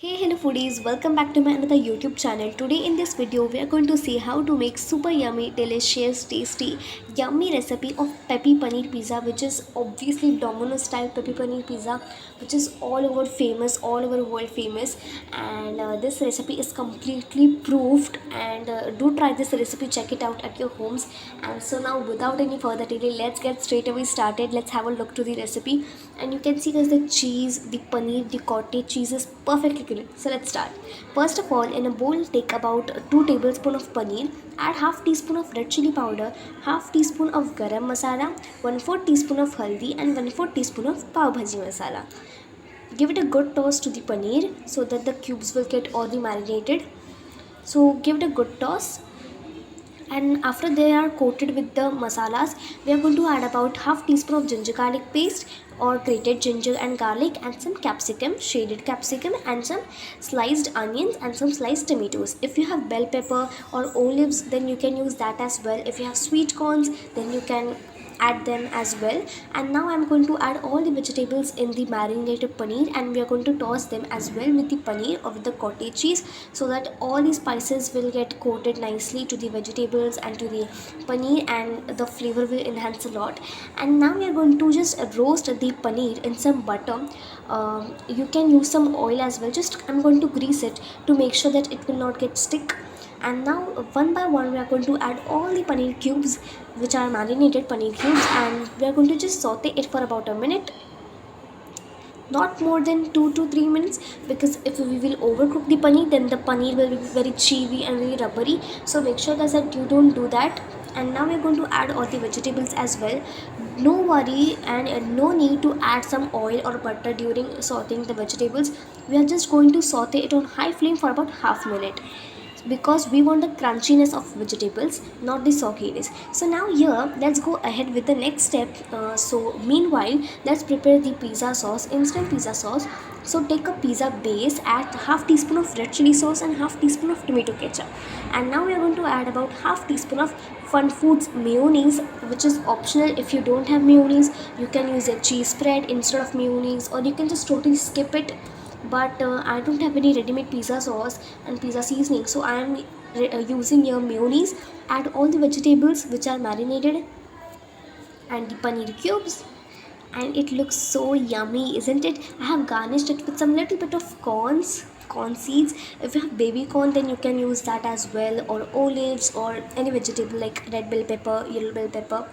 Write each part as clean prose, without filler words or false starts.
Hey hello foodies, welcome back to my another YouTube channel. Today in this video we are going to see how to make super yummy, delicious, tasty, yummy recipe of peppy paneer pizza, which is obviously Domino's style peppy paneer pizza, which is all over famous, all over world famous. And this recipe is completely proved, and do try this recipe, check it out at your homes. And so now without any further delay, let's get straight away started. Let's have a look to the recipe. And you can see there's the cheese, the paneer, the cottage cheese is perfectly grilled. So let's start. First of all, in a bowl take about 2 tablespoons of paneer, add half teaspoon of red chili powder, half teaspoon of garam masala, 1/4 teaspoon of haldi, and 1/4 teaspoon of pav bhaji masala. Give it a good toss to the paneer so that the cubes will get all the marinated. So give it a good toss, and after they are coated with the masalas, we are going to add about half teaspoon of ginger garlic paste or grated ginger and garlic, and some capsicum, shaded capsicum, and some sliced onions and some sliced tomatoes. If you have bell pepper or olives, then you can use that as well. If you have sweet corns, then you can add them as well. And now I'm going to add all the vegetables in the marinated paneer, and we are going to toss them as well with the paneer or with the cottage cheese, so that all the spices will get coated nicely to the vegetables and to the paneer, and the flavor will enhance a lot. And now we are going to just roast the paneer in some butter. You can use some oil as well, just I'm going to grease it to make sure that it will not get stick. And now one by one we are going to add all the paneer cubes, which are marinated paneer cubes, and we are going to just saute it for about a minute, not more than 2 to 3 minutes, because if we will overcook the paneer, then the paneer will be very chewy and very rubbery. So make sure guys that you don't do that. And now we are going to add all the vegetables as well. No worry, and no need to add some oil or butter during sauteing the vegetables. We are just going to saute it on high flame for about half minute, because we want the crunchiness of vegetables, not the sogginess. So now here let's go ahead with the next step. So meanwhile, let's prepare the pizza sauce, instant pizza sauce. So take a pizza base, add half teaspoon of red chili sauce and half teaspoon of tomato ketchup. And now we are going to add about half teaspoon of Fun Foods mayonnaise, which is optional. If you don't have mayonnaise, you can use a cheese spread instead of mayonnaise, or you can just totally skip it. But I don't have any ready-made pizza sauce and pizza seasoning, so I am using your mayonnaise. Add all the vegetables which are marinated and the paneer cubes, and it looks so yummy, isn't it? I have garnished it with some little bit of corn seeds. If you have baby corn, then you can use that as well, or olives, or any vegetable like red bell pepper, yellow bell pepper.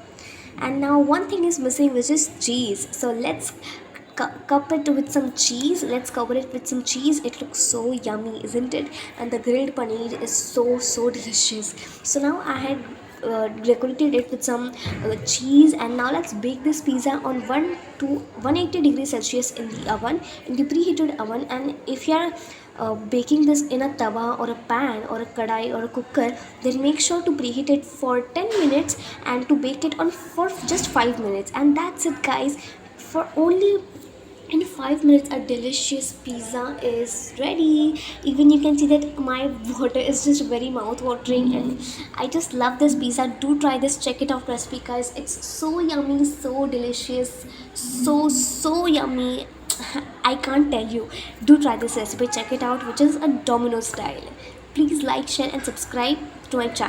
And now one thing is missing, which is cheese. So let's cup it with some cheese. Let's cover it with some cheese. It looks so yummy, isn't it? And the grilled paneer is so delicious. So now I had decorated it with some cheese, and now let's bake this pizza on 1 to 180 degrees Celsius in the oven, in the preheated oven. And if you are baking this in a tawa or a pan or a kadai or a cooker, then make sure to preheat it for 10 minutes and to bake it on for just 5 minutes. And that's it guys. For only in 5 minutes a delicious pizza is ready. Even you can see that my water is just very mouth watering, and I just love this pizza. Do try this, check it out recipe guys. It's so yummy, so delicious, so yummy. I can't tell you. Do try this recipe, check it out, which is a Domino style. Please like, share and subscribe to my channel.